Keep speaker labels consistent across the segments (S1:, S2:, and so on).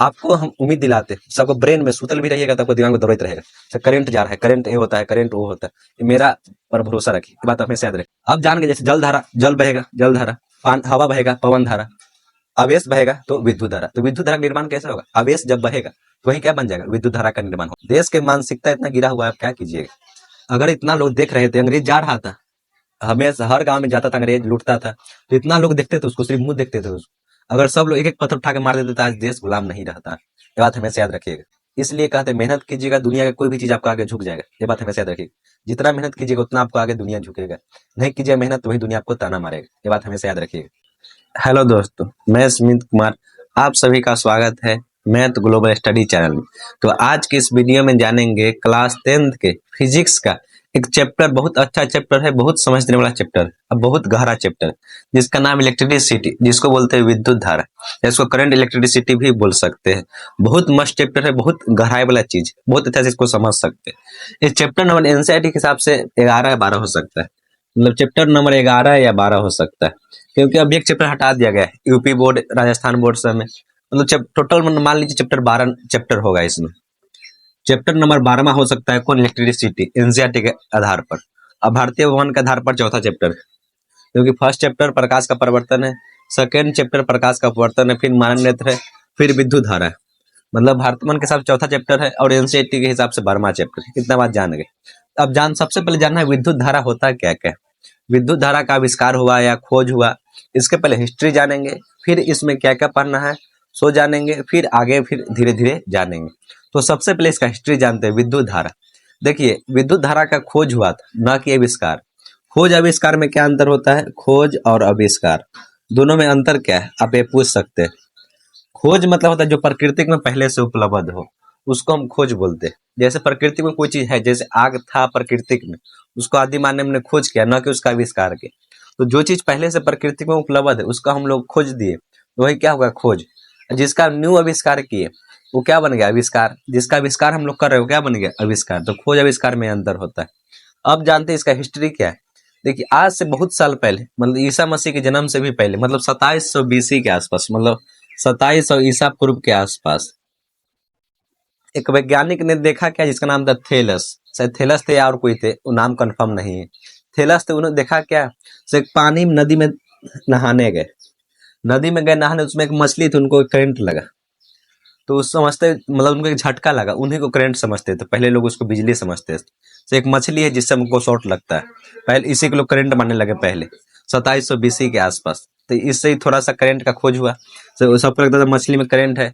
S1: आपको हम उम्मीद दिलाते, सबको ब्रेन में सुतल भी रहिएगा तो आपको दिमाग में दौड़ते रहेगा, तो करंट जा रहा है, करंट ये होता है, करंट वो होता है, ये मेरा पर भरोसा रखिए, ये बात हमेशा याद रखिए। अब जान गए जैसे जल धारा, जल बहेगा जल धारा, हवा बहेगा पवन धारा, आवेश बहेगा तो विद्युत धारा। तो विद्युत धारा का निर्माण कैसे होगा? आवेश जब बहेगा तो वही क्या बन जाएगा? विद्युत धारा का निर्माण होगा। देश के मानसिकता इतना गिरा हुआ है, आप क्या कीजिएगा? अगर इतना लोग देख रहे थे, अंग्रेज जा रहा था, हमेशा हर गांव में जाता था, अंग्रेज लूटता था, तो इतना लोग देखते थे उसको, सिर्फ मुंह देखते थे उसको। अगर सब लोग एक एक पत्थर उठा के मार देते तो आज देश गुलाम नहीं रहता। ये बात हमेशा याद रखिएगा। इसलिए कहते हैं मेहनत कीजिएगा, दुनिया का कोई भी चीज आपको आगे झुक जाएगा। ये बात हमेशा याद रखिएगा। जितना मेहनत कीजिएगा उतना आपको आगे दुनिया झुकेगा। नहीं कीजिएगा मेहनत तो वही दुनिया आपको ताना मारेगा। ये बात हमेशा याद रखिएगा। हेलो दोस्तों, मैं स्मित कुमार, आप सभी का स्वागत है मैथ ग्लोबल स्टडी चैनल में। तो आज के इस वीडियो में जानेंगे क्लास 10th के फिजिक्स का एक चैप्टर, बहुत अच्छा चैप्टर है, बहुत समझने वाला चैप्टर है, अब बहुत गहरा चैप्टर, जिसका नाम इलेक्ट्रिसिटी, जिसको बोलते हैं विद्युत धारा, इसको करंट इलेक्ट्रिसिटी भी बोल सकते हैं। बहुत मस्त चैप्टर है, बहुत गहराई वाला चीज, बहुत अच्छा से इसको समझ सकते हैं। इस चैप्टर नंबर एनसीईआरटी के हिसाब से 11 या 12 हो सकता है, मतलब चैप्टर नंबर 11 या 12 हो सकता है, क्योंकि अभी एक चैप्टर हटा दिया गया है यूपी बोर्ड, राजस्थान बोर्ड सब में। मतलब टोटल मान लीजिए चैप्टर 12 चैप्टर होगा इसमें। चैप्टर नंबर 12वां हो सकता है कौन? इलेक्ट्रिसिटी, एनसीईआरटी के आधार पर। अब भारतीय भवन के आधार पर चौथा चैप्टर है, क्योंकि फर्स्ट चैप्टर प्रकाश का परिवर्तन है, सेकेंड चैप्टर प्रकाश का अपवर्तन है, फिर मानव नेत्र है, फिर विद्युत धारा है। मतलब भारतीय भवन के हिसाब से चौथा चैप्टर है और एनसीईआरटी के हिसाब से 12वां चैप्टर है। इतना बात जान गए। अब सबसे पहले जानना है विद्युत धारा होता क्या क्या। विद्युत धारा का आविष्कार हुआ या खोज हुआ, इसके पहले हिस्ट्री जानेंगे, फिर इसमें क्या क्या पढ़ना है सो जानेंगे, फिर आगे फिर धीरे धीरे जानेंगे। तो सबसे पहले इसका हिस्ट्री जानते हैं। विद्युत धारा, देखिए विद्युत धारा का खोज हुआ था, न कि आविष्कार। खोज आविष्कार में क्या अंतर होता है? खोज और आविष्कार दोनों में अंतर क्या है, आप ये पूछ सकते हैं। खोज मतलब होता है जो प्रकृति में पहले से उपलब्ध हो, उसको हम खोज बोलते हैं। जैसे प्रकृति में कोई चीज है, जैसे आग था प्रकृति में, उसको आदि मानव ने खोज किया, न कि उसका आविष्कार किया। तो जो चीज पहले से प्रकृति में उपलब्ध है उसका हम लोग खोज दिए, तो वही क्या होगा? खोज। जिसका न्यू आविष्कार किए वो क्या बन गया? आविष्कार। जिसका आविष्कार हम लोग कर रहे हो क्या बन गया? आविष्कार। तो खोज आविष्कार में अंतर होता है। अब जानते हैं इसका हिस्ट्री क्या है। देखिए आज से बहुत साल पहले, मतलब ईसा मसीह के जन्म से भी पहले, मतलब 2700 बीसी के आसपास, मतलब 2700 ईसा पूर्व के आसपास, एक वैज्ञानिक ने देखा क्या, जिसका नाम था थेलस। शायद थेलस थे या और कोई थे, वो नाम कंफर्म नहीं है। थेलस थे, उन्होंने देखा क्या, से पानी नदी में नहाने गए, नदी में गए नहाने, उसमें एक मछली थी, उनको करंट लगा। तो उस समझते, मतलब उनको एक झटका लगा, उन्हीं को करंट समझते थे। पहले लोग उसको बिजली समझते थे। तो एक मछली है जिससे हमको शॉर्ट लगता है, पहले इसी को लोग करंट मानने लगे पहले 2700 बीसी के आसपास। तो इससे ही थोड़ा सा करंट का खोज हुआ, तो सबको लगता था मछली में करंट है।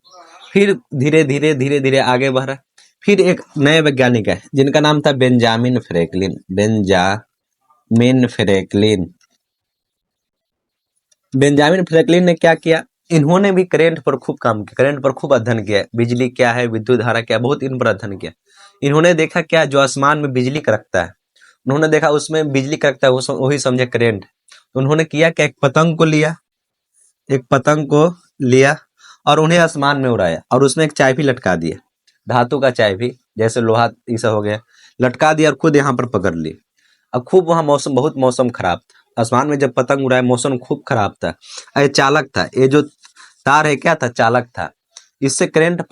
S1: फिर धीरे धीरे आगे बढ़ा। फिर एक नए वैज्ञानिक है जिनका नाम था Benjamin Franklin. Benjamin Franklin, Benjamin Franklin ने क्या किया, इन्होंने भी करंट पर खूब काम किया, करंट पर खूब अध्ययन किया, बिजली क्या है, विद्युत धारा क्या, बहुत इन पर अध्ययन किया। इन्होंने देखा क्या, जो आसमान में बिजली करकता है, उन्होंने देखा उसमें बिजली करकता है, वही समझे करंट। उन्होंने किया क्या, एक पतंग को लिया, एक पतंग को लिया और उन्हें आसमान में उड़ाया, और उसमें एक चाबी लटका दिया, धातु का चाबी, जैसे लोहा ऐसा हो गया, लटका दिया और खुद यहाँ पर पकड़ ली। अब खूब वहां मौसम, बहुत मौसम खराब था आसमान में, जब पतंग उड़ाया मौसम खूब खराब था। ये चालक था, ये जो तार है क्या था, चालक था। इससे करंट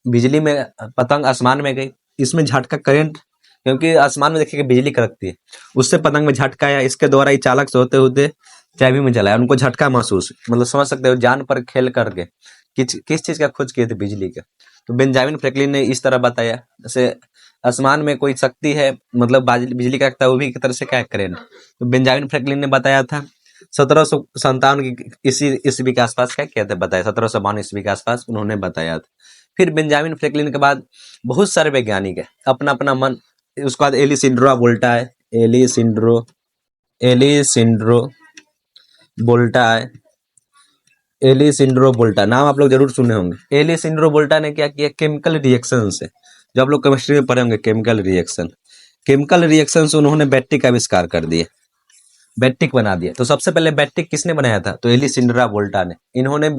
S1: बिजली में, पतंग आसमान में गई, इसमें झटका करंट, क्योंकि आसमान में देखिए बिजली कड़कती है, उससे पतंग में झटका आया, इसके द्वारा ही चालक से होते होते चाबी में जलाया, उनको झटका महसूस, मतलब समझ सकते हो जान पर खेल करके किस चीज का खोज किए थे, बिजली का। तो बेंजामिन फ्रैंकलिन ने इस तरह बताया, जैसे आसमान में कोई शक्ति है, मतलब बिजली का वो भी एक तरह से क्या है, करंट। तो बेंजामिन फ्रैंकलिन ने बताया था 1757 की इसी ईस्वी के आसपास, क्या किया था बताया, 1752 ईस्वी के आसपास उन्होंने बताया था। फिर बेंजामिन फ्रैंकलिन के बाद बहुत सारे वैज्ञानिक है, अपना अपना मन। उसके बाद एलिसिंड्रो वोल्टा है, एलिसिंड्रो वोल्टा है, एलिसिंड्रो वोल्टा, नाम आप लोग जरूर सुने होंगे। एलिसिंड्रो वोल्टा ने क्या किया, केमिकल रिएक्शन से, जो आप लोग केमिस्ट्री में पढ़े होंगे, केमिकल रिएक्शन से उन्होंने बैटरी का आविष्कार कर दिया, बैटरी बना दिया। तो सबसे पहले बैटरी किसने बनाया था, तो एलिसिंड्रो वोल्टा ने। इन्होंने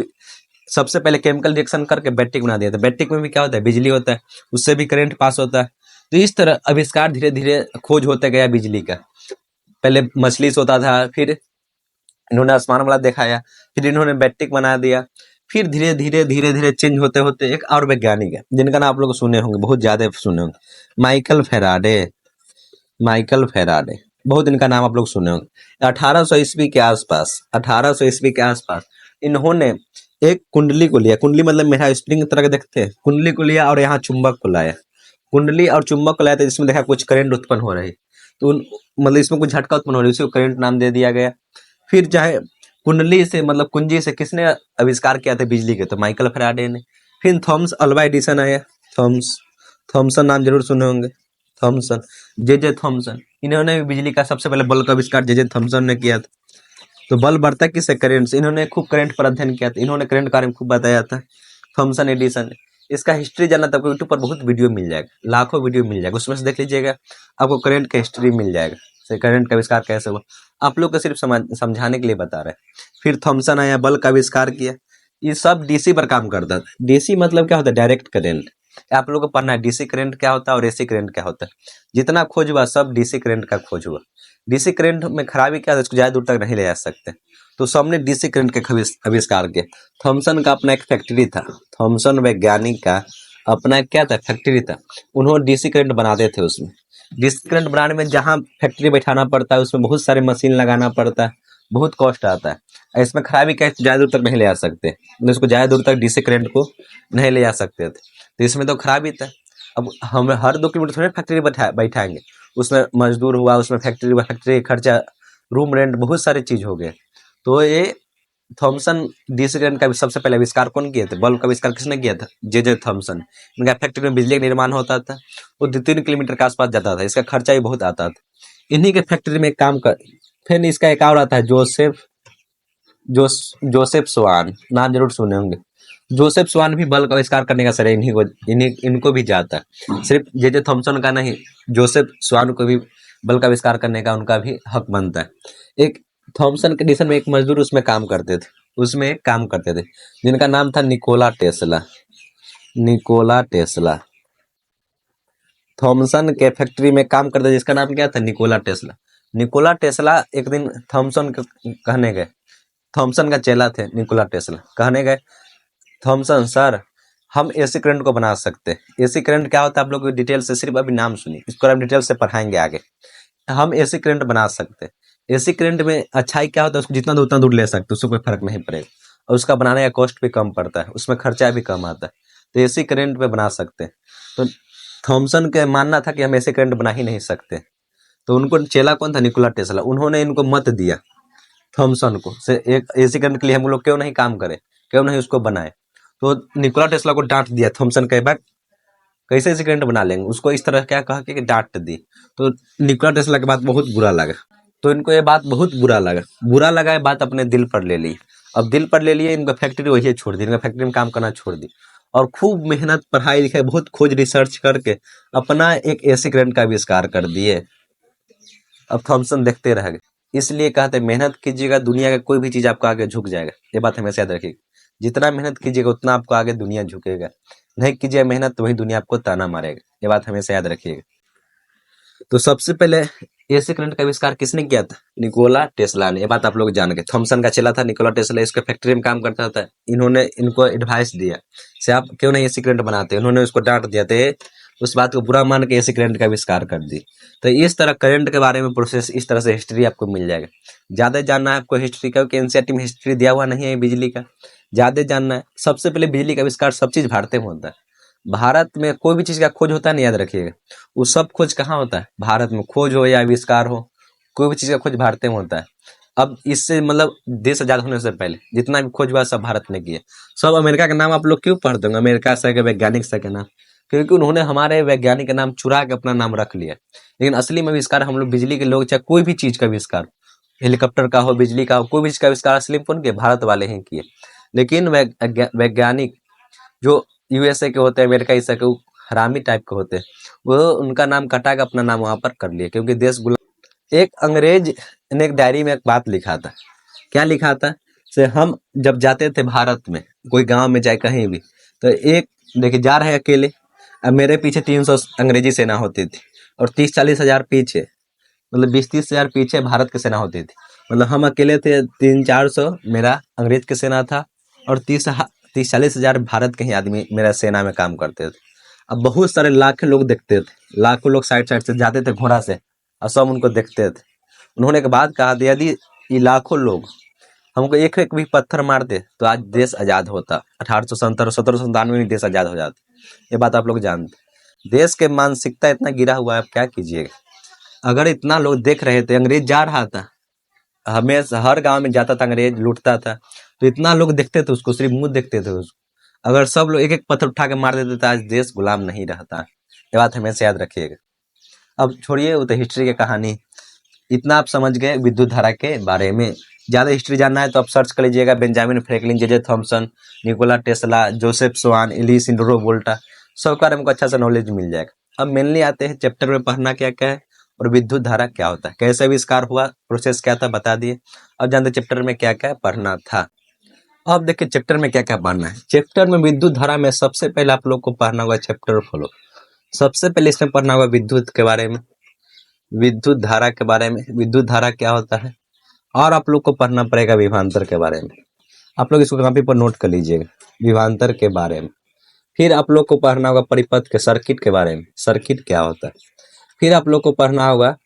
S1: सबसे पहले केमिकल रिएक्शन करके बैटरी बना दिया था। बैटरी में भी क्या होता है, बिजली होता है, उससे भी करंट पास होता है। तो इस तरह आविष्कार धीरे धीरे खोज होते गया बिजली का। पहले मछली से होता था, फिर इन्होंने आसमान वाला दिखाया, फिर इन्होंने बैटरी बना दिया, फिर धीरे धीरे चेंज होते होते एक और वैज्ञानिक है जिनका नाम आप लोग सुने होंगे, बहुत ज्यादा सुने होंगे, माइकल फेराडे। माइकल फेराडे, बहुत इनका नाम आप लोग सुने होंगे। 1800 ईस्वी के आसपास, 1800 ईस्वी के आसपास इन्होंने एक कुंडली को लिया। कुंडली मतलब मेरा स्प्रिंग तरह के देखते हैं, कुंडली को लिया और यहाँ चुंबक को लाया। कुंडली और चुंबक को लाया तो जिसमें देखा कुछ करंट उत्पन्न हो रही, तो मतलब इसमें कुछ झटका उत्पन्न हो रही, उसी को करंट नाम दे दिया गया। फिर चाहे कुंडली से मतलब कुंजी से किसने आविष्कार किया था बिजली के, तो माइकल फैराडे ने। फिर थॉमस अल्वा एडिसन आया, थॉमसन नाम जरूर सुने होंगे, थॉमसन, जे थॉमसन, इन्होंने भी बिजली का सबसे पहले बल्ब का आविष्कार जे थॉमसन ने किया था। तो बल्ब बढ़ता किससे, करंट से। इन्होंने खूब करंट पर अध्ययन किया था, इन्होंने करंट के बारे में खूब बताया था, थॉमसन एडिसन ने। इसका हिस्ट्री जानना तो आपको यूट्यूब पर बहुत वीडियो मिल जाएगा, लाखों वीडियो मिल जाएगा, उसमें से देख लीजिएगा, आपको करंट का हिस्ट्री मिल जाएगा, से करंट का आविष्कार कैसे हुआ। आप लोग को सिर्फ समझाने के लिए बता रहे हैं। फिर थॉमसन आया, बल्ब का आविष्कार किया। ये सब डीसी पर काम करता था। डीसी मतलब क्या होता है, डायरेक्ट करंट। आप लोगों को पढ़ना है डीसी करंट क्या होता है और एसी करंट क्या होता है। जितना खोज हुआ सब डीसी करंट का खोज हुआ। डीसी करंट में खराबी क्या है, इसको ज्यादा दूर तक नहीं ले जा सकते, तो सबने डीसी करंट के आविष्कार किया। थॉमसन का अपना एक फैक्ट्री था, थॉमसन वैज्ञानिक का अपना क्या था, फैक्ट्री था। उन्होंने डीसी करंट बनाते थे। उसमें डीसी करंट बनाने में जहाँ फैक्ट्री बैठाना पड़ता है, उसमें बहुत सारे मशीन लगाना पड़ता है, बहुत कॉस्ट आता है। इसमें खराबी क्या है, ज्यादा दूर तक नहीं ले जा सकते, इसको ज्यादा दूर तक डीसी करंट को नहीं ले जा सकते थे, तो इसमें तो खराबी था। अब हम हर 2 किलोमीटर थोड़े फैक्ट्री बैठाएंगे, उसमें मजदूर हुआ, उसमें फैक्ट्री खर्चा, रूम रेंट, बहुत सारी चीज हो गए। तो ये थॉमसन डीसी करंट का सबसे पहले आविष्कार कौन किए थे, बल्ब का आविष्कार किसने किया था, जे थॉमसन। इनका फैक्ट्री में बिजली का निर्माण होता था, वो 2-3 किलोमीटर के आसपास जाता था, इसका खर्चा भी बहुत आता था। इन्हीं के फैक्ट्री में काम कर। फिर इसका एक और आता है जोसेफ स्वान, नाम जरूर सुने होंगे। जोसेफ स्वान भी बल्ब का आविष्कार करने का श्रेय इनको भी जाता है। सिर्फ जे थॉमसन का नहीं, जोसेफ स्वान को भी बल्ब का आविष्कार करने का उनका भी हक बनता है। एक थॉमसन के एडिसन में एक मजदूर उसमें काम करते थे, जिनका नाम था निकोला टेस्ला। थॉमसन के फैक्ट्री में काम करते, जिसका नाम क्या था, निकोला टेस्ला एक दिन थॉमसन कहने गए, थॉमसन का चेला थे निकोला टेस्ला, कहने गए, थॉमसन सर, हम एसी करंट को बना सकते हैं। एसी करंट क्या होता है आप लोग डिटेल से सिर्फ अभी नाम सुनिए, इसको हम डिटेल से पढ़ाएंगे आगे। हम एसी करंट बना सकते हैं। एसी करंट में अच्छाई क्या होता है, उसको जितना दूर उतना दूर ले सकते, उससे कोई फर्क नहीं पड़ेगा, और उसका बनाने का कॉस्ट भी कम पड़ता है, उसमें खर्चा भी कम आता है, तो एसी करंट पे बना सकते हैं। तो थॉमसन का मानना था कि हम एसी करंट बना ही नहीं सकते, तो उनको चेला कौन था, निकोला टेस्ला, उन्होंने इनको मत दिया थॉमसन को, से एक एसी करंट के लिए हम लोग क्यों नहीं काम करें, क्यों नहीं उसको बनाए। तो निकोला टेस्ला को डांट दिया थॉमसन, कई बार कैसे एसी करंट बना लेंगे, उसको इस तरह क्या कहा कि डांट दी। तो निकोला टेस्ला के बात बहुत बुरा लगा, तो इनको ये बात बहुत बुरा लगा, ये बात अपने दिल पर ले ली। अब दिल पर ले लिए, इनका फैक्ट्री वही छोड़ दी, इनका फैक्ट्री में काम करना छोड़ दी, और खूब मेहनत, पढ़ाई लिखाई, बहुत खोज रिसर्च करके अपना एक एसी करंट का आविष्कार कर दिए। अब थॉमसन देखते रह गए। इसलिए कहते मेहनत कीजिएगा, दुनिया का कोई भी चीज आपको आगे झुक जाएगा, ये बात हमेशा याद रखिएगा। जितना मेहनत कीजिएगा उतना आपको आगे दुनिया झुकेगा, नहीं कीजिएगा मेहनत तो वही दुनिया आपको ताना मारेगा, ये बात हमेशा याद रखिएगा। तो सबसे पहले एसी करंट का आविष्कार किसने किया था, निकोला टेस्ला ने, ये बात आप लोग जान गए। थॉमसन का चेला था निकोला टेस्ला, इसके फैक्ट्री में काम करता था, इन्होंने इनको एडवाइस दिया से आप क्यों नहीं एसी करंट बनाते, उन्होंने उसको डांट दिया थे, उस बात को बुरा मान के एसी करंट का आविष्कार कर दी। तो इस तरह करंट के बारे में प्रोसेस, इस तरह से हिस्ट्री आपको मिल जाएगा। ज्यादा जानना है आपको हिस्ट्री का, क्योंकि एनसीईआरटी में हिस्ट्री दिया हुआ नहीं है बिजली का, ज्यादा जानना है। सबसे पहले बिजली का आविष्कार सब चीज भारत में होता है। भारत में कोई भी चीज का खोज होता है ना, याद रखिएगा, वो सब खोज कहाँ होता है, भारत में। खोज हो या आविष्कार हो, कोई भी चीज का खोज भारत में होता है। अब इससे मतलब देश आजाद होने से पहले जितना भी खोज हुआ सब भारत ने किया। सब अमेरिका का नाम आप लोग क्यों पढ़ते होंगे, अमेरिका से के वैज्ञानिक से के नाम, क्योंकि उन्होंने हमारे वैज्ञानिक का नाम चुरा के अपना नाम रख लिया। लेकिन असली में आविष्कार हम लोग बिजली के लोग, चाहे कोई भी चीज का आविष्कार, हेलीकॉप्टर का हो, बिजली का हो, कोई भी चीज का आविष्कार असली में कौन किए, भारत वाले ही किए। लेकिन वैज्ञानिक जो यूएसए के होते हैं, अमेरिका इस के हरामी टाइप के होते हैं, वो उनका नाम कटा के अपना नाम वहां पर कर लिए, क्योंकि देश गुलाम। एक अंग्रेज ने एक डायरी में एक बात लिखा था, क्या लिखा था, से हम जब जाते थे भारत में, कोई गांव में जाए कहीं भी, तो एक देखिए जा रहे अकेले, अब मेरे पीछे 300 अंग्रेजी सेना होती थी, और 30-40 हजार पीछे, मतलब 20-30 हजार पीछे भारत की सेना होती थी। मतलब हम अकेले थे, 300-400 मेरा अंग्रेज की सेना था, और 30-40 हजार भारत के ही आदमी मेरा सेना में काम करते थे। अब बहुत सारे लाखों लोग देखते थे, लाखों लोग साइड साइड से जाते थे घोड़ा से और सब उनको देखते थे। उन्होंने एक बात कहा था, यदि ये लाखों लोग हमको एक एक भी पत्थर मारते तो आज देश आजाद होता। 1870 1797 में देश आजाद हो जाता। ये बात आप लोग जानते। देश के मानसिकता इतना गिरा हुआ है, आप क्या कीजिएगा। अगर इतना लोग देख रहे थे, अंग्रेज जा रहा था, हमेशा हर गांव में जाता था, अंग्रेज लूटता था, तो इतना लोग देखते थे उसको, सिर्फ मुंह देखते थे उसको। अगर सब लोग एक एक पत्थर उठा के मार देते तो आज देश गुलाम नहीं रहता। ये बात हमेशा याद रखिएगा। अब छोड़िए वो तो हिस्ट्री की कहानी, इतना आप समझ गए विद्युत धारा के बारे में। ज़्यादा हिस्ट्री जानना है तो आप सर्च कर लीजिएगा, Benjamin Franklin, J Thomson, Nikola Tesla, Joseph Swan, Alessandro Volta, सब बारे में हमको अच्छा सा नॉलेज मिल जाएगा। अब मेनली आते हैं चैप्टर में पढ़ना क्या क्या है और विद्युत धारा क्या होता है, कैसे आविष्कार हुआ, प्रोसेस क्या था बता दिए। अब जानते चैप्टर में क्या क्या पढ़ना था। अब देखिए चैप्टर में क्या क्या पढ़ना है। चैप्टर में विद्युत धारा में सबसे पहले आप लोग को पढ़ना होगा चैप्टर फॉलो। सबसे पहले इसमें पढ़ना होगा विद्युत के बारे में, विद्युत धारा के बारे में, विद्युत धारा क्या होता है, और आप लोग को पढ़ना पड़ेगा विभवांतर के बारे में। आप लोग इसको कॉपी पर नोट कर लीजिएगा, विभवांतर के बारे में। फिर आप लोग को पढ़ना होगा परिपथ के, सर्किट के बारे में, सर्किट क्या होता है। फिर आप लोग को पढ़ना होगा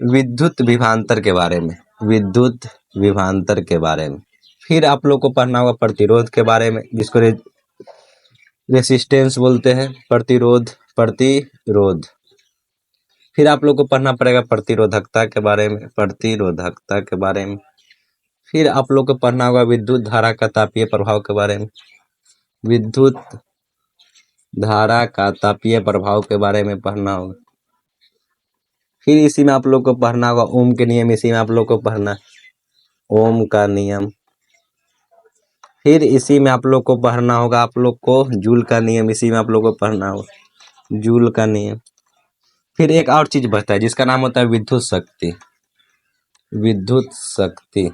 S1: विद्युत विभवांतर के बारे में, विद्युत विभवांतर के बारे में। फिर आप लोग को पढ़ना होगा प्रतिरोध के बारे में, जिसको रेसिस्टेंस बोलते हैं, प्रतिरोध, प्रतिरोध। फिर आप लोग को पढ़ना पड़ेगा प्रतिरोधकता के बारे में, प्रतिरोधकता के बारे में। फिर आप लोग को पढ़ना होगा विद्युत धारा का तापीय प्रभाव के बारे में, विद्युत धारा का तापीय प्रभाव के बारे में पढ़ना होगा। फिर इसी में आप लोग को पढ़ना होगा ओम के नियम, इसी में आप लोग को पढ़ना है ओम का नियम। फिर इसी में आप लोग को पढ़ना होगा आप लोग को जूल का नियम, इसी में आप लोग को पढ़ना होगा जूल का नियम। फिर एक और चीज बचता है जिसका नाम होता है विद्युत शक्ति, विद्युत शक्ति,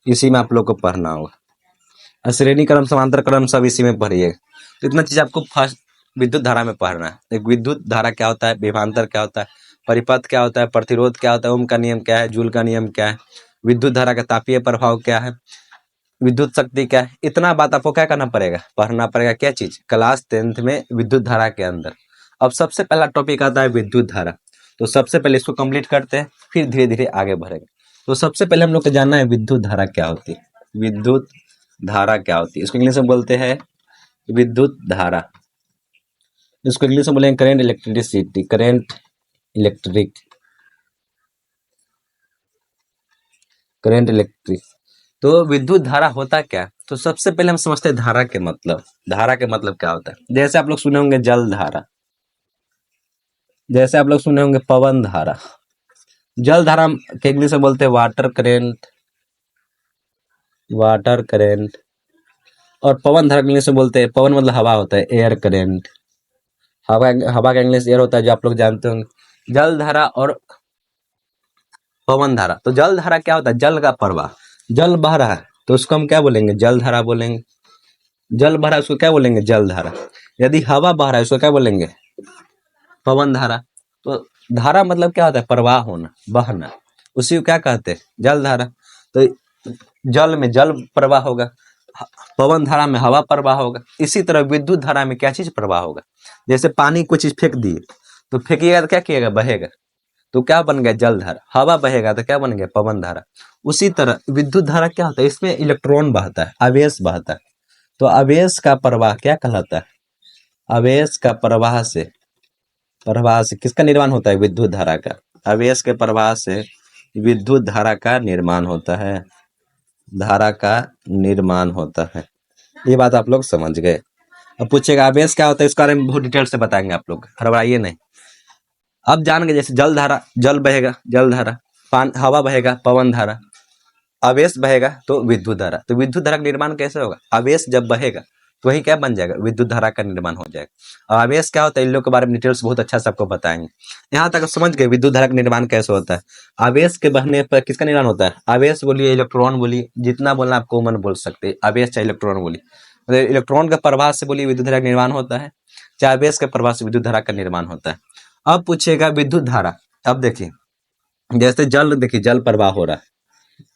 S1: इसी में आप लोग को पढ़ना होगा। श्रेणी क्रम, समांतर क्रम सब इसी में पढ़िएगा। तो इतना चीज आपको फर्स्ट विद्युत धारा में पढ़ना है। एक विद्युत धारा क्या होता है, विभवांतर क्या होता है, परिपथ क्या होता है, प्रतिरोध क्या होता है, ओम का नियम क्या है, जूल का नियम क्या है, विद्युत धारा का तापीय प्रभाव क्या है, विद्युत शक्ति क्या है। इतना बात आपको क्या करना पड़ेगा, पढ़ना पड़ेगा। क्या चीज, क्लास 10th में विद्युत धारा के अंदर। अब सबसे पहला टॉपिक आता है विद्युत धारा। तो सबसे पहले इसको कंप्लीट करते हैं, फिर धीरे धीरे आगे बढ़ेगा। तो सबसे पहले हम लोग को जानना है विद्युत धारा क्या होती है, विद्युत धारा क्या होती है। इसको इंग्लिश में बोलते हैं विद्युत धारा, इसको इंग्लिश में बोलेंगे current electricity, current electric, current electric. तो विद्युत धारा होता क्या, तो सबसे पहले हम समझते हैं धारा के मतलब। धारा के मतलब क्या होता है, जैसे आप लोग सुने होंगे जल धारा, जैसे आप लोग सुने होंगे पवन धारा। जल धारा के इंग्लिश में बोलते हैं वाटर करेंट, वाटर करेंट। और पवन धारा के इंग्लिश में बोलते हैं, पवन मतलब हवा होता है, एयर करेंट। हवा का इंग्लिश एयर होता है, जो आप लोग जानते होंगे। जल धारा और पवन धारा। तो जल धारा क्या होता है, जल का प्रवाह, जल बह रहा है तो उसको हम क्या बोलेंगे, जल धारा बोलेंगे। जल बह रहा है उसको क्या बोलेंगे, जल धारा। यदि हवा बह रहा है उसको क्या बोलेंगे, पवन धारा। तो धारा मतलब क्या होता है, प्रवाह होना, बहना, उसी को क्या कहते हैं, जल धारा। तो जल में जल प्रवाह होगा, पवन धारा में हवा प्रवाह होगा। इसी तरह विद्युत धारा में क्या चीज प्रवाह होगा, जैसे पानी कोई चीज फेंक दिए तो फेंकिएगा तो क्या किएगा, बहेगा, तो क्या बन गया, जल धारा। हवा बहेगा तो क्या बन गया, पवन धारा। उसी तरह विद्युत धारा क्या होता है, इसमें इलेक्ट्रॉन बहता है, आवेश बहता है। तो आवेश का प्रवाह क्या कहलाता है, आवेश का प्रवाह से किसका निर्माण होता है, विद्युत धारा का। आवेश के प्रवाह से विद्युत धारा का निर्माण होता है, धारा का निर्माण होता है। ये बात आप लोग समझ गए। अब पूछेगा आवेश क्या होता है, इसके बारे में बहुत डिटेल से बताएंगे आप लोग, हड़बड़ाइए नहीं। अब जान गए, जैसे जल धारा, जल बहेगा, जल धारा, हवा बहेगा, पवन धारा, आवेश बहेगा तो विद्युत धारा। तो विद्युत धारा का निर्माण कैसे होगा, आवेश जब बहेगा तो वही क्या बन जाएगा, विद्युत धारा का निर्माण हो जाएगा। और आवेश क्या होता है, इन लोग के बारे में डिटेल्स बहुत अच्छा से आपको बताएंगे। यहाँ तक समझ गए विद्युत धारा का निर्माण कैसे होता है। आवेश के बहने पर किसका निर्माण होता है, आवेश बोलिए, इलेक्ट्रॉन बोलिए, जितना बोलना आप कॉमन बोल सकते हैं, आवेश चाहे इलेक्ट्रॉन बोलिए। मतलब इलेक्ट्रॉन का प्रवाह से बोलिए विद्युत धारा का निर्माण होता है, चाहे आवेश के प्रवाह से विद्युत धारा का निर्माण होता है। अब पूछेगा विद्युत धारा। अब देखिए जैसे जल, देखिए जल प्रवाह हो रहा है,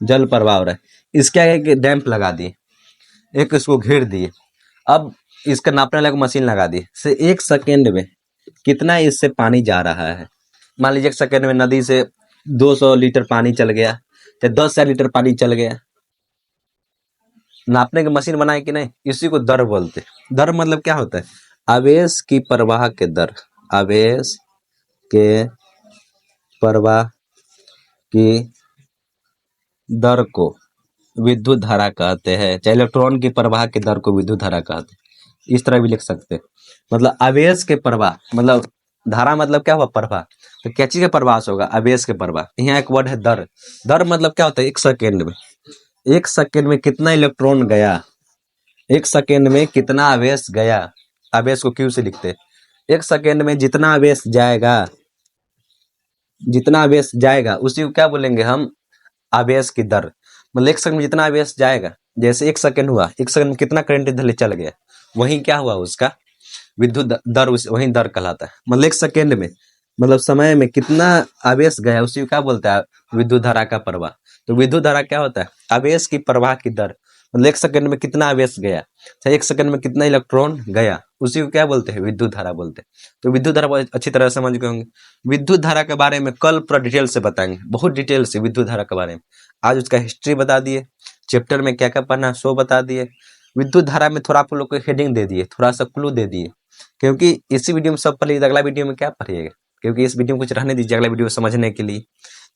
S1: जल प्रवाह हो रहा है, इसके आगे डैम्प लगा दिए, एक इसको घेर दिए। अब इसका नापने वाला मशीन लगा दी से 1 सेकेंड में कितना इससे पानी जा रहा है। मान लीजिए 1 सेकेंड में नदी से 200 लीटर पानी चल गया या 10,000 लीटर पानी चल गया। नापने की मशीन बनाए कि नहीं, इसी को दर बोलते। दर मतलब क्या होता है, आवेश की प्रवाह के दर, आवेश के प्रवाह की दर को विद्युत धारा कहते हैं, चाहे इलेक्ट्रॉन की प्रवाह की दर को विद्युत धारा कहते हैं। इस तरह भी लिख सकते हैं। मतलब आवेश के प्रवाह मतलब धारा मतलब क्या हुआ, प्रवाह। तो क्या चीज का प्रवाह होगा, आवेश के प्रवाह। यहाँ एक वर्ड है दर। दर मतलब क्या होता है, 1 सेकेंड में, 1 सेकेंड में कितना इलेक्ट्रॉन गया, 1 सेकेंड में कितना आवेश गया। आवेश को क्यू से लिखते हैं। 1 सेकेंड में जितना आवेश जाएगा, जितना आवेश जाएगा उसी को क्या बोलेंगे हम, आवेश की दर। मतलब 1 सेकेंड में जितना आवेश जाएगा, जैसे 1 सेकेंड हुआ, 1 सेकेंड में कितना करंट इधर चल गया, वही क्या हुआ उसका विद्युत दर, वही दर कहलाता है। मतलब 1 सेकेंड में मतलब समय में कितना आवेश गया उसी को क्या बोलता है, विद्युत धारा का प्रवाह। तो विद्युत धारा क्या होता है, आवेश की प्रवाह की दर। मतलब 1 सेकेंड में कितना आवेश गया, चाहे 1 सेकेंड में कितना इलेक्ट्रॉन गया, उसी को क्या बोलते हैं, विद्युत धारा बोलते हैं। तो विद्युत धारा बहुत अच्छी तरह समझ गए होंगे। विद्युत धारा के बारे में कल पूरा डिटेल से बताएंगे, बहुत डिटेल से विद्युत धारा के बारे में। आज उसका हिस्ट्री बता दिए, चैप्टर में क्या क्या पढ़ना है सो बता दिए। विद्युत धारा में थोड़ा आप लोग को हेडिंग दे दिए, थोड़ा सा क्लू दे दिए, क्योंकि इसी वीडियो में सब पढ़ लीजिए, अगला वीडियो में क्या पढ़िएगा, क्योंकि इस वीडियो में कुछ रहने दीजिए अगला वीडियो समझने के लिए।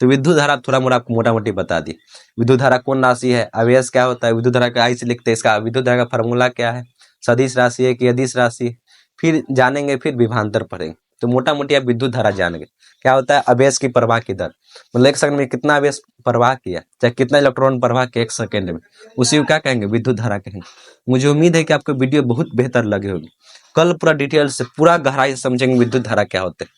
S1: तो विद्युत धारा थोड़ा मोड़ा आपको मोटा मोटी बता दी। विद्युत धारा कौन राशि है, आवेश क्या होता है, विद्युत धारा का आई से लिखते हैं, इसका विद्युत धारा का फार्मूला क्या है, सदिश राशि है कि अदिश राशि, फिर जानेंगे, फिर विभवांतर पढ़ेंगे। तो मोटा मोटी आप विद्युत धारा जान गए क्या होता है, आवेश की प्रवाह की दर। मतलब 1 सेकेंड में कितना आवेश प्रवाह किया, चाहे कितना इलेक्ट्रॉन प्रवाह किया 1 सेकेंड में, उसी को क्या कहेंगे, विद्युत धारा कहेंगे। मुझे उम्मीद है कि आपको वीडियो बहुत बेहतर लगे होगी। कल पूरा डिटेल से पूरा गहराई से समझेंगे विद्युत धारा क्या होते हैं।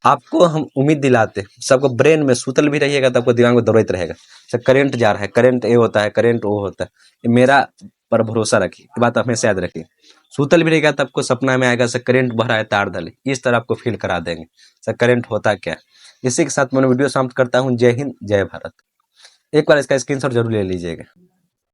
S1: आपको हम उम्मीद दिलाते, सबको ब्रेन में सुतल भी रहिएगा तो आपको दिमाग में दौड़ते रहेगा। करंट जा रहा है, करंट ए होता है, करंट ओ होता है, ये मेरा पर भरोसा रखिए, ये बात हमेशा याद रखिए। सुतल भी रहेगा तो आपको सपना में आएगा सर करंट बह रहा है तार धले, इस तरह आपको फील करा देंगे सर करंट होता क्या है। इसी के साथ मैं वीडियो समाप्त करता हूँ। जय हिंद, जय भारत। एक बार इसका स्क्रीनशॉट जरूर ले लीजिएगा।